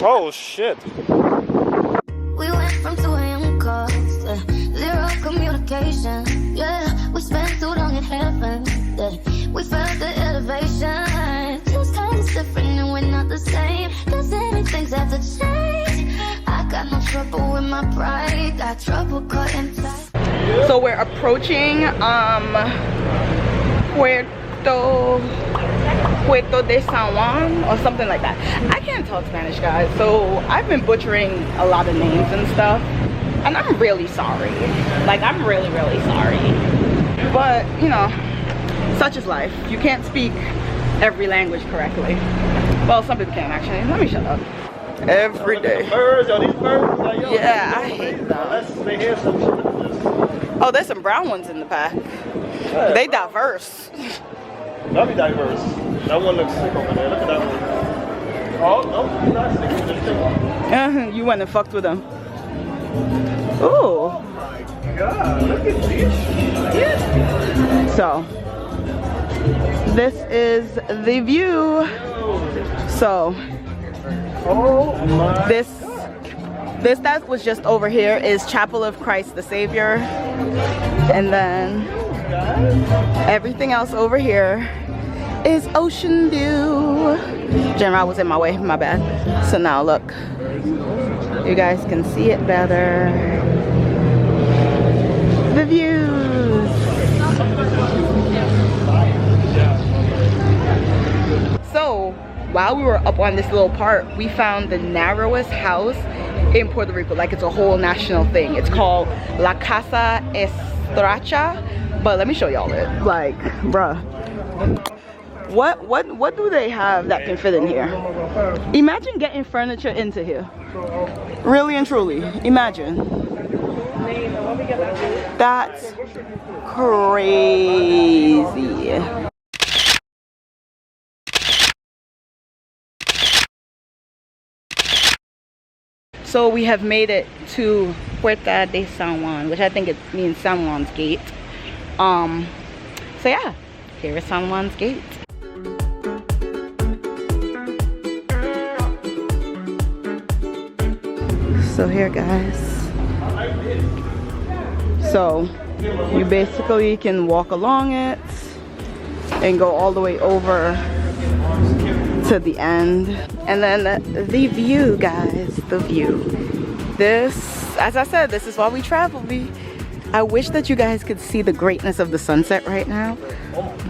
Oh shit. We went from 2 a.m. calls to zero communication. Yeah, we spent too long in heaven. Yeah, we felt the elevation. Just times different and we're not the same. Cause anything's have to change. I got no trouble with my pride. Got trouble cutting tight. So we're approaching Puerto de San Juan or something like that. I can't talk Spanish, guys, so I've been butchering a lot of names and stuff, and I'm really sorry. Like, I'm really sorry, but you know, such is life. You can't speak every language correctly. Well, some people can actually. Let me shut up. Every day. Yeah, I hate them. Oh, there's some brown ones in the pack. They diverse. That'll be diverse. That one looks sick over there. Look at that one. Oh, no, he's not sick with this thing. You went and fucked with them. Ooh. Oh my god, look at this shit. So, this is the view. So, oh my this that was just over here is Chapel of Christ the Savior. And then everything else over here is Ocean View. General was in my way, my bad. So now look, you guys can see it better. The views. So while we were up on this little park, we found the narrowest house in Puerto Rico. Like, it's a whole national thing. It's called La Casa Estracha. But let me show y'all it. Like, bruh, what do they have that can fit in here? Imagine getting furniture into here. Really and truly, imagine. That's crazy. So we have made it to Puerta de San Juan, which I think it means San Juan's Gate. So yeah, here is San Juan's Gate. So here, guys. So you basically can walk along it and go all the way over to the end. And then the view, guys, the view. This, as I said, this is why we travel. I wish that you guys could see the greatness of the sunset right now,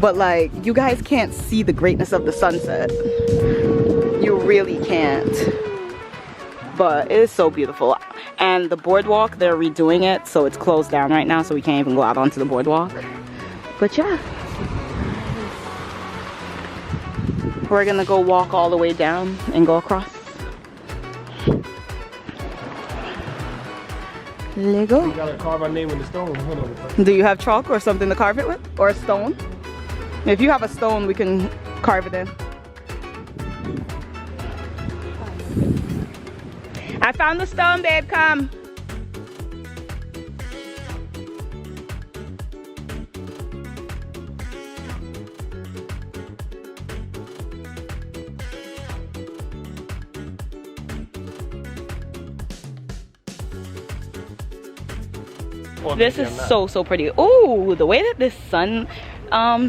but like, you guys can't see the greatness of the sunset. You really can't. But it is so beautiful. And the boardwalk, they're redoing it, so it's closed down right now, so we can't even go out onto the boardwalk. But yeah, we're gonna go walk all the way down and go across. Lego. You gotta carve our name in the stone. Hold on. Do you have chalk or something to carve it with? Or a stone? If you have a stone, we can carve it in. I found the stone, babe, come. This is so pretty. Ooh, the way that this sun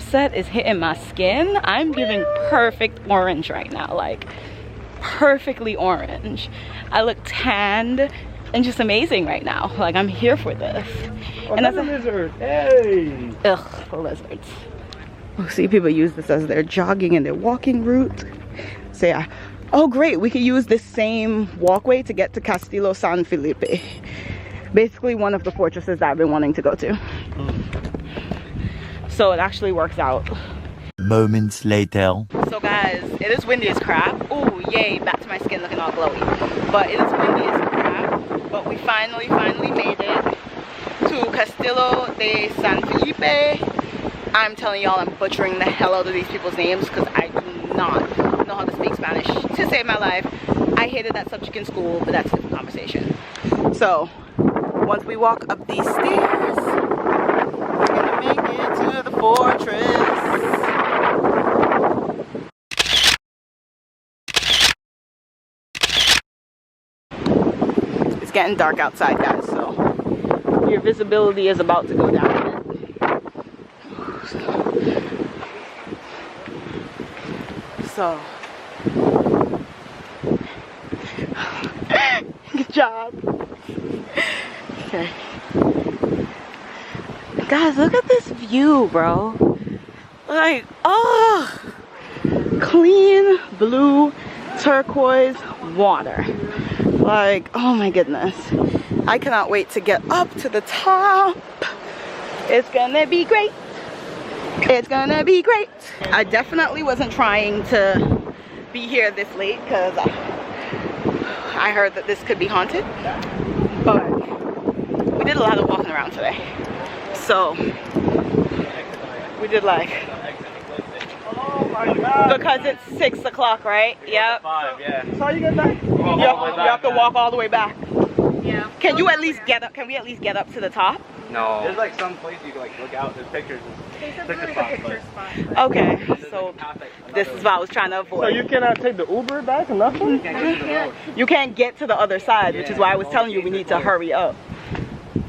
set is hitting my skin, I'm giving perfect orange right now. Like, perfectly orange. I look tanned and just amazing right now. Like, I'm here for this. Oh, and that's a lizard. Hey. Ugh, lizards. Oh, see, people use this as their jogging and their walking route. So yeah. Oh great, we could use this same walkway to get to Castillo San Felipe. Basically one of the fortresses that I've been wanting to go to. So it actually works out. Moments later. So guys, it is windy as crap. Oh yay, back to my skin looking all glowy. But it is windy as crap. But we finally made it to Castillo de San Felipe. I'm telling y'all, I'm butchering the hell out of these people's names because I do not know how to speak Spanish to save my life. I hated that subject in school, but that's a different conversation. So once we walk up these stairs, we're gonna make it to the fortress. getting dark outside, guys, so your visibility is about to go down a bit. So, good job. Okay. Guys, look at this view, bro. Like, oh, clean blue turquoise water. Like, oh my goodness. I cannot wait to get up to the top. It's gonna be great. It's gonna be great. I definitely wasn't trying to be here this late because I heard that this could be haunted. But we did a lot of walking around today. So we did like, because it's 6 o'clock, right? Yep. 5, yeah. So you get back? You have to walk all the way back. Yeah. Can you at least get up? Can we at least get up to the top? No. There's like some place you can like look out. There's pictures. Picture spot. Okay. So this is what I was trying to avoid. So you cannot take the Uber back or nothing? You can't get to the other side, which is why I was telling you we need to hurry up.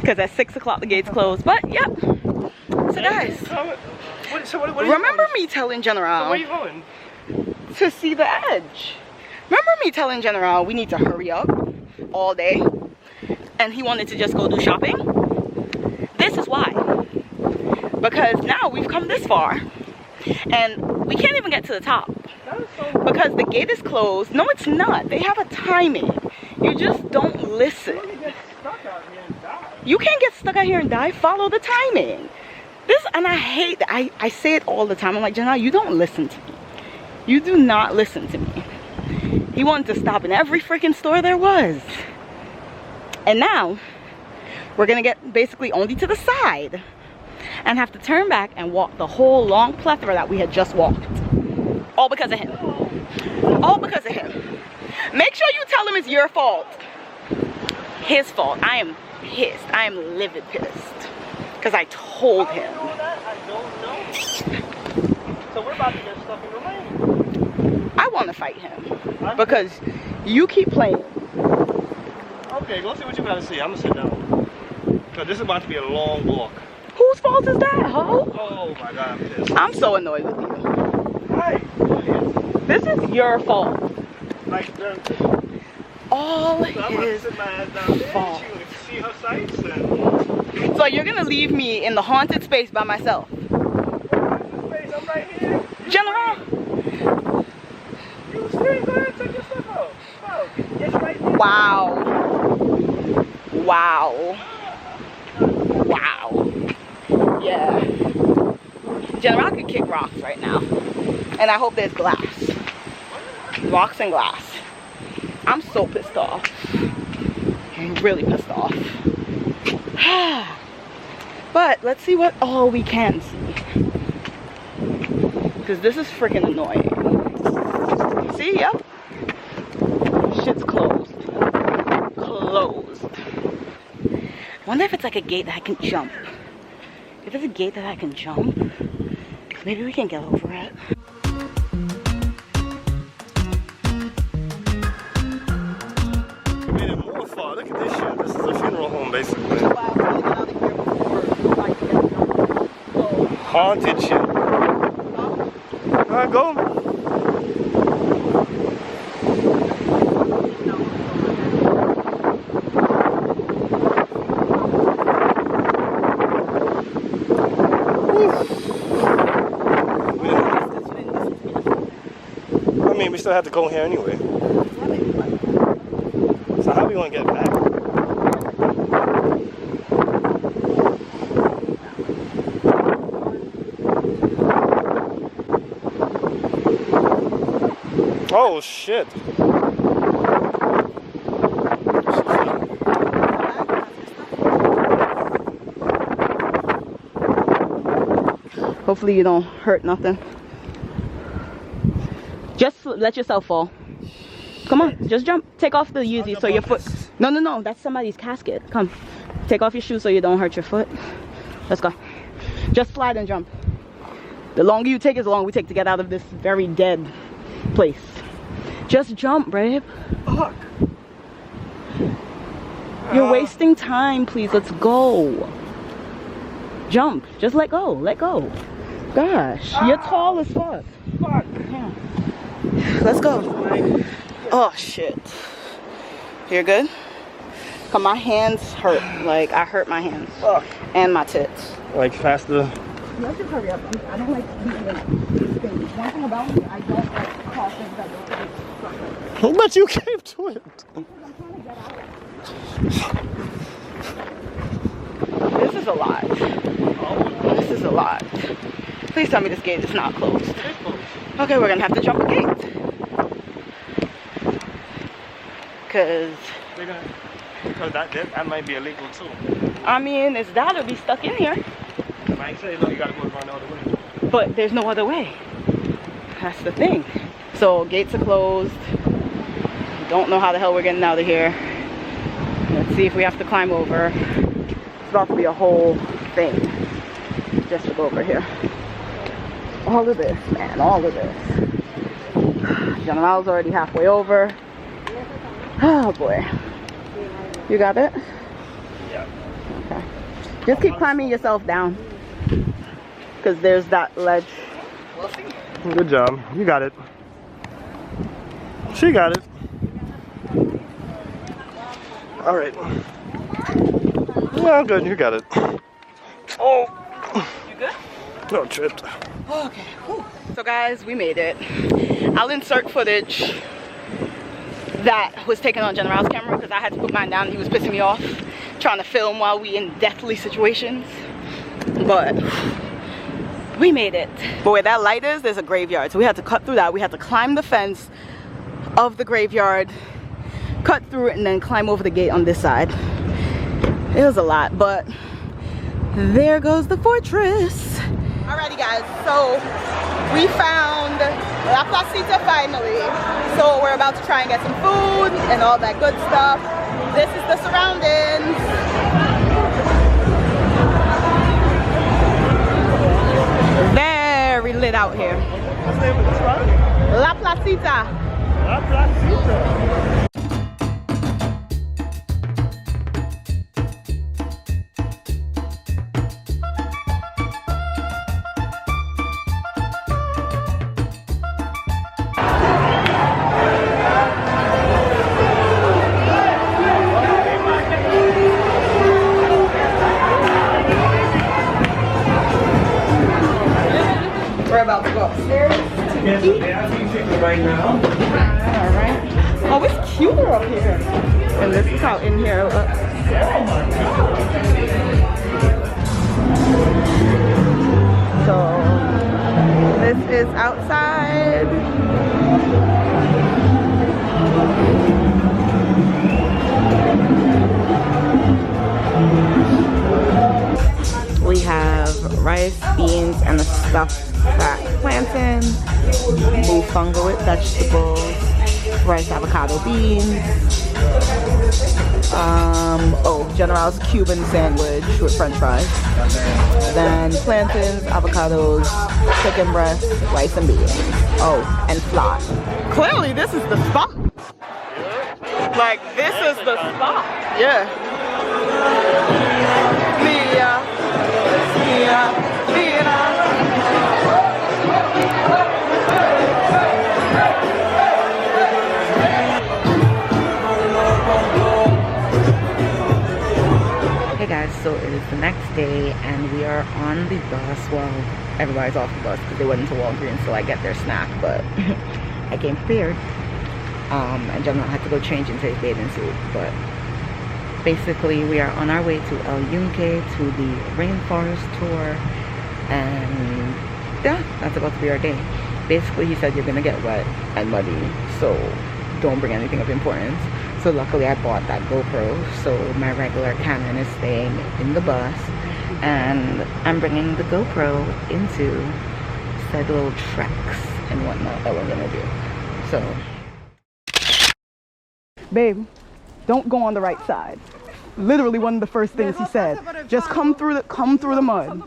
Because at 6 o'clock the gates close. But yep. So guys, remember me telling General where are you going? to see the edge? Remember me telling General we need to hurry up all day, and he wanted to just go do shopping? This is why. Because now we've come this far and we can't even get to the top because the gate is closed. No, it's not. They have a timing. You just don't listen. You can't get stuck out here and die. Follow the timing. This, and I hate that. I say it all the time. I'm like, Janelle, you don't listen to me. You do not listen to me. He wanted to stop in every freaking store there was. And now we're gonna get basically only to the side and have to turn back and walk the whole long plethora that we had just walked. All because of him. All because of him. Make sure you tell him it's your fault. His fault. I am pissed. I am livid pissed. Because I told him. I don't know. So we're about to get stuck in the rain. I want to fight him. Because you keep playing. Okay, go see what you gotta see. I'm gonna sit down. Because this is about to be a long walk. Whose fault is that, ho? Oh my God, I'm pissed. I'm so annoyed with you. Hey, This is your fault. like, All I'm about to his sit my ass down there fault. and see her sights and... So you're gonna leave me in the haunted space by myself? Wait, I'm right here. General! You scream, go ahead, take your stuff out. Oh, it's right there. Wow. Wow. Wow. Yeah. General could kick rocks right now. And I hope there's glass. Rocks and glass. I'm so pissed off. I'm really pissed off. But let's see what all we can see. Because this is freaking annoying. See, yep. Shit's closed. Closed. I wonder if it's like a gate that I can jump. If it's a gate that I can jump, maybe we can get over it. We made it more far. Look at this shit. This is a funeral home, basically. Haunted shit. Alright, go. I mean, we still have to go here anyway. So how are we gonna get back? Oh shit. Hopefully you don't hurt nothing. Just let yourself fall. Come on, just jump. Take off the Yeezy so your foot... No, that's somebody's casket. Come, take off your shoes so you don't hurt your foot. Let's go. Just slide and jump. The longer you take is the longer we take to get out of this very dead place. Just jump, babe. Fuck. You're wasting time, please. Let's go. Jump. Just let go. Let go. Gosh, you're tall as fuck. Fuck. Yeah. Let's go. Oh, shit. You're good? Cause my hands hurt. Like, I hurt my hands. Fuck. And my tits. Like faster. Let's just hurry up. I don't like these things. One thing about me, I don't like call things I don't like. But you came to it. This is a lot. This is a lot. Please tell me this gate is not closed. Okay, we're gonna have to jump a gate. Cause that might be illegal too. I mean, it's that or be stuck in here. I say no, you gotta go around the other way. But there's no other way. That's the thing. So gates are closed. Don't know how the hell we're getting out of here. Let's see if we have to climb over. It's about to be a whole thing just to go over here. All of this, man, all of this. General's already halfway over. Oh boy. You got it? Yeah. Okay. Just keep climbing yourself down. Because there's that ledge. We'll see. Good job. You got it. She got it. All right. Well, good. You got it. Oh. You good? No, tripped. Okay. Whew. So guys, we made it. I'll insert footage that was taken on General's camera because I had to put mine down. He was pissing me off trying to film while we in deathly situations. But we made it. But where that light is, there's a graveyard. So we had to cut through that. We had to climb the fence of the graveyard, cut through it, and then climb over the gate on this side. It was a lot, but there goes the fortress. Alrighty guys, so we found La Placita finally. So we're about to try and get some food and all that good stuff. This is the surroundings. Very lit out here. What's the name of this one? La Placita. La Placita. We're about to go upstairs. Yes, they are chicken right now. Alright. Oh, it's cuter up here. And this is how in here looks. So this is outside. We have rice, beans, and a stuffed fat plantain, mofongo with vegetables, rice, avocado, beans. Oh, General's Cuban sandwich with French fries. Then plantains, avocados, chicken breast, rice and beans. Oh, and flan. Clearly, this is the spot. Like, this is the spot. Yeah. Hey guys, so it is the next day and we are on the bus. Well, everybody's off the bus because they went into Walgreens so I get their snack, but I came prepared. And General had to go change into his bathing suit, but basically we are on our way to El Yunque to the rainforest tour, and yeah, that's about to be our day. Basically he said you're gonna get wet and muddy, so don't bring anything of importance. So luckily I bought that GoPro, so my regular Canon is staying in the bus, and I'm bringing the GoPro into said little treks and whatnot that we're gonna do. So babe, don't go on the right side. Literally one of the first things he said. Just come through the mud.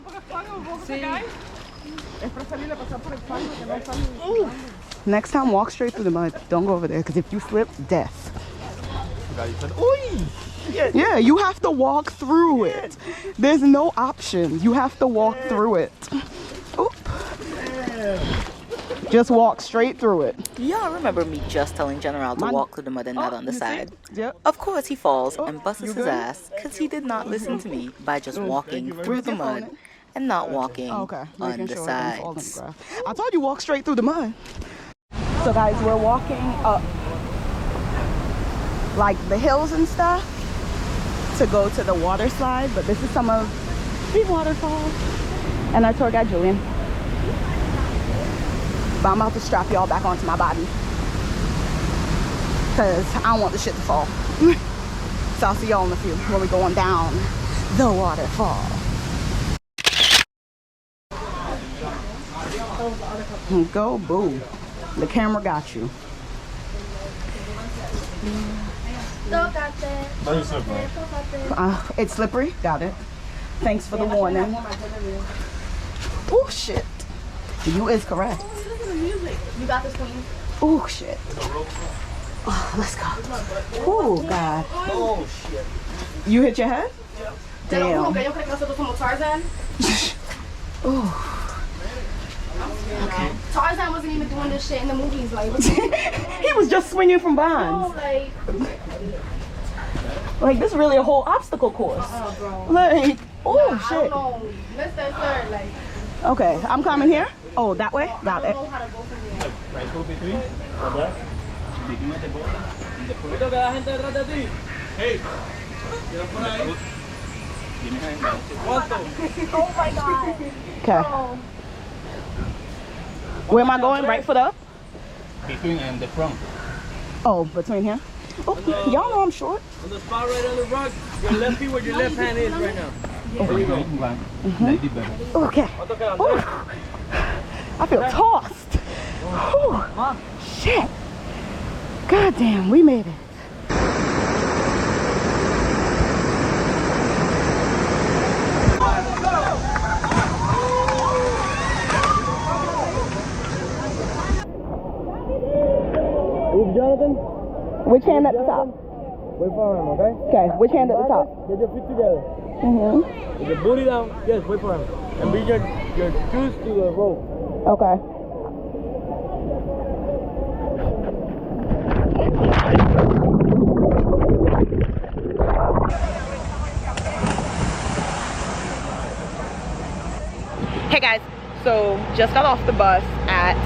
Next time walk straight through the mud. Don't go over there because if you slip, death. Yeah, you have to walk through it. There's no option. You have to walk through it. Oop. Just walk straight through it. Y'all remember me just telling General to walk through the mud and not on the side? Yep. Of course he falls and busts his ass because he did not listen to me by just walking through the mud and not walking on the sides. I told you walk straight through the mud. So guys, we're walking up like the hills and stuff to go to the water slide, but this is some of the waterfalls. And our tour guide Julian. But I'm about to strap y'all back onto my body because I don't want the shit to fall. So I'll see y'all in a few when we're going down the waterfall. Go boo. The camera got you. It's slippery. Got it. Thanks for the warning. Oh shit. You is correct. You got this, queen. Oh shit. Oh, let's go. Oh god. Oh shit. You hit your head? Damn. Okay, yo creo que nosotros somos Tarzan. Oh. Okay. Tarzan wasn't even doing this shit in the movies, like. He was just swinging from behind. Like this is really a whole obstacle course. Oh, bro. Like, oh I shit. don't know. Mr. Sir, like. Okay, I'm coming here. Oh, that way? Got I it. don't know how to go from there. Right, go between. Like that. Hey. Oh my god. Okay. Where am I going? Right foot up? Between and the front. Oh, between here? Oh, y'all know I'm short. On the spot right on the rock, your left feet where your left hand is right now. There you go. Okay. Ooh. I feel tossed. Ooh. Shit. God damn, we made it. Jonathan, Which hand at the top? wait for him, okay? Okay, which hand at the top? Get your feet together. Mm-hmm. With your booty down, yes, wait for him. And bring your shoes to the rope. Okay. Hey guys, so just got off the bus at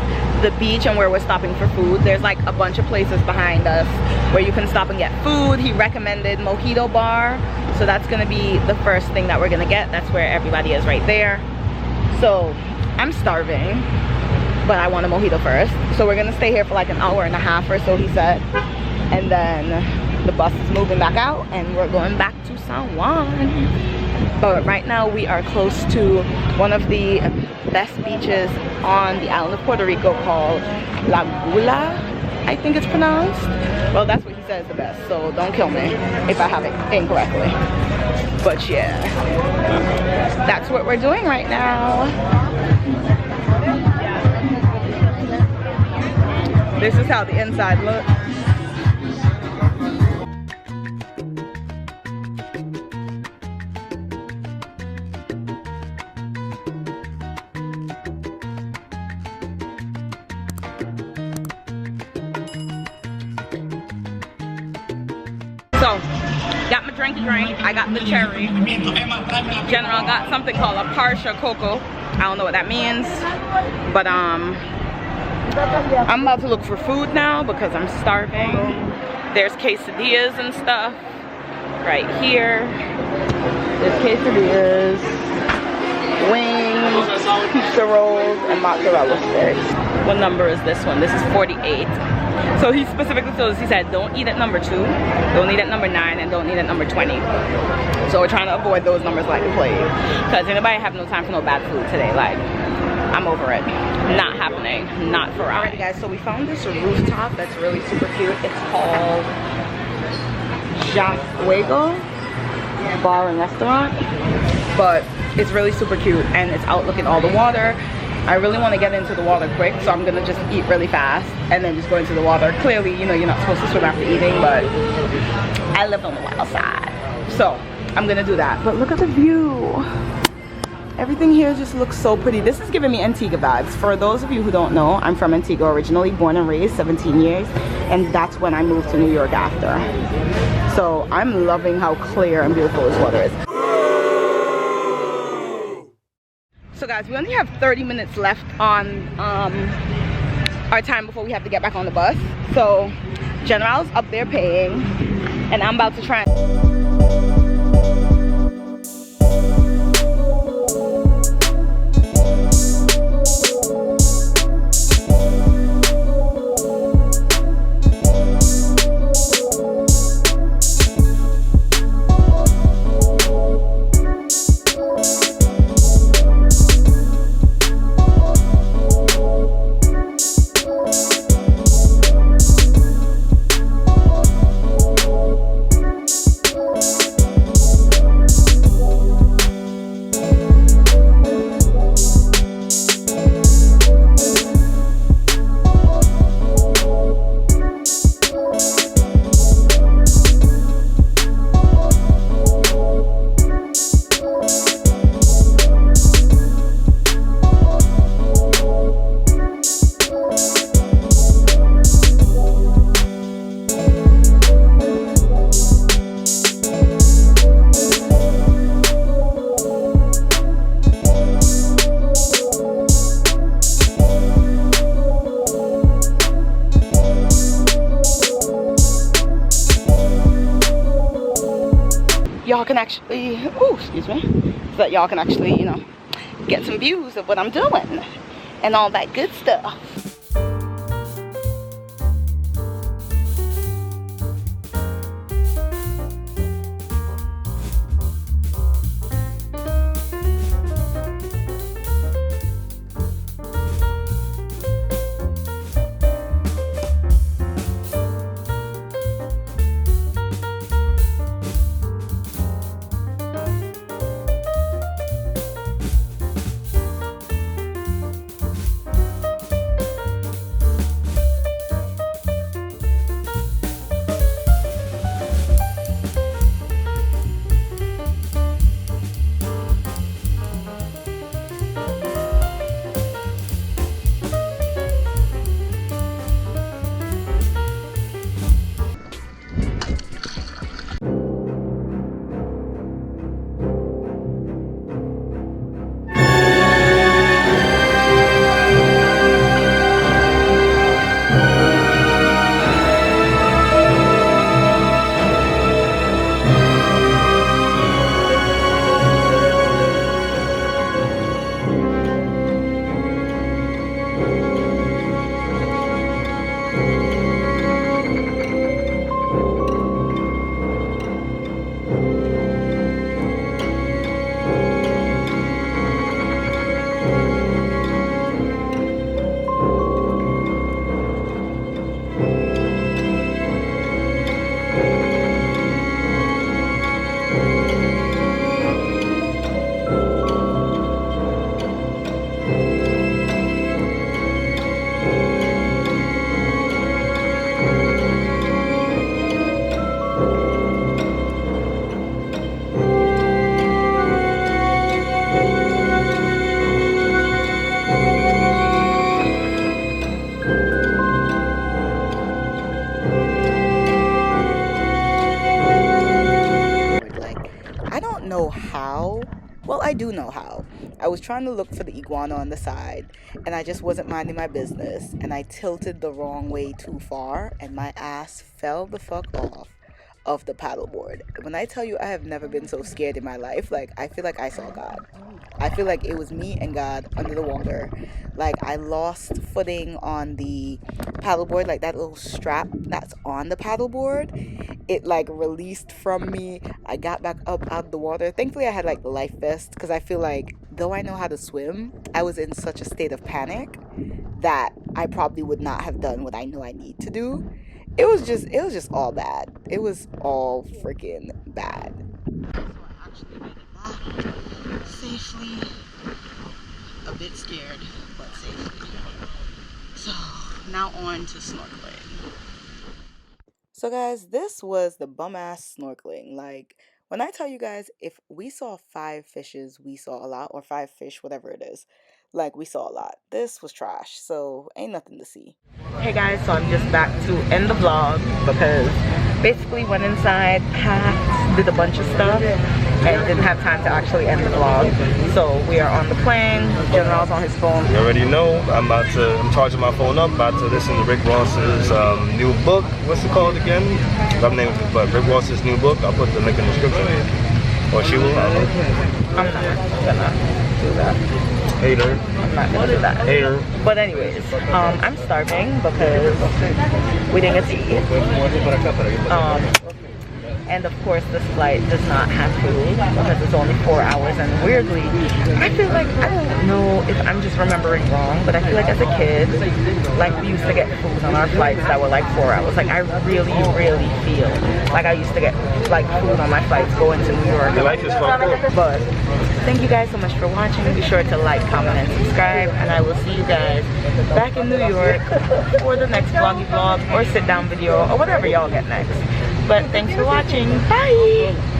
the beach and where we're stopping for food. There's like a bunch of places behind us where you can stop and get food. He recommended Mojito Bar, so that's gonna be the first thing that we're gonna get. That's where everybody is right there. So I'm starving, but I want a mojito first. So we're gonna stay here for like an hour and a half or so, he said, and then the bus is moving back out and we're going back to San Juan. But right now we are close to one of the best beaches on the island of Puerto Rico called La Gula, I think it's pronounced. Well, that's what he says is the best, so don't kill me if I have it incorrectly. But yeah, that's what we're doing right now. This is how the inside looks. So, got my drink. I got the cherry. General got something called a Parsha Coco. I don't know what that means, but I'm about to look for food now because I'm starving. There's quesadillas and stuff right here. There's quesadillas, wings, pizza rolls, and mozzarella sticks. What number is this one? This is 48. So he specifically told us, he said, don't eat at number 2, don't eat at number 9, and don't eat at number 20. So we're trying to avoid those numbers like the plague. Because anybody have no time for no bad food today. Like, I'm over it. Not happening. Not for us. Alright guys, so we found this rooftop that's really super cute. It's called Jafuego Bar and Restaurant. But it's really super cute and it's out looking all the water. I really want to get into the water quick, so I'm gonna just eat really fast and then just go into the water. Clearly, you know, you're not supposed to swim after eating, but I live on the wild side, so I'm gonna do that. But look at the view. Everything here just looks so pretty. This is giving me Antigua vibes. For those of you who don't know, I'm from Antigua originally, born and raised, 17 years, and that's when I moved to New York after. So I'm loving how clear and beautiful this water is. So guys, we only have 30 minutes left on our time before we have to get back on the bus. So General's up there paying, and I'm about to try. Y'all can actually, excuse me, so that y'all can actually, you know, get some views of what I'm doing and all that good stuff. Well, I do know how. I was trying to look for the iguana on the side, and I just wasn't minding my business, and I tilted the wrong way too far, and my ass fell the fuck off of the paddleboard. When I tell you I have never been so scared in my life, like, I feel like I saw God. I feel like it was me and God under the water. Like, I lost footing on the paddleboard, like that little strap that's on the paddleboard. It like released from me. I got back up out of the water. Thankfully I had like the life vest, because I feel like though I know how to swim, I was in such a state of panic that I probably would not have done what I know I need to do. It was just all bad. It was all freaking bad. So I actually made it back safely. A bit scared, but safely. So now on to snorkeling. So guys, this was the bum ass snorkeling. Like, when I tell you guys, if we saw 5 fishes, we saw a lot, or 5 fish, whatever it is. Like, we saw a lot. This was trash, so ain't nothing to see. Hey guys, so I'm just back to end the vlog because basically went inside, packed, did a bunch of stuff, and didn't have time to actually end the vlog. So we are on the plane. General's on his phone. You already know, I'm charging my phone up, about to listen to Rick Ross's new book. What's it called again? I'm naming it, but Rick Ross's new book. I'll put the link in the description. Or she will. I'm not gonna do that. Hater. I'm not gonna do that. Hater. But anyways, I'm starving because we didn't get to eat. And of course this flight does not have food because it's only 4 hours, and weirdly, I feel like, I don't know if I'm just remembering wrong, but I feel like as a kid, like we used to get food on our flights that were like 4 hours. Like I really feel like I used to get like food on my flights going to New York. Your life is fucked up. But thank you guys so much for watching. Be sure to like, comment, and subscribe, and I will see you guys back in New York for the next vloggy vlog or sit down video or whatever y'all get next. But thanks for watching. Bye!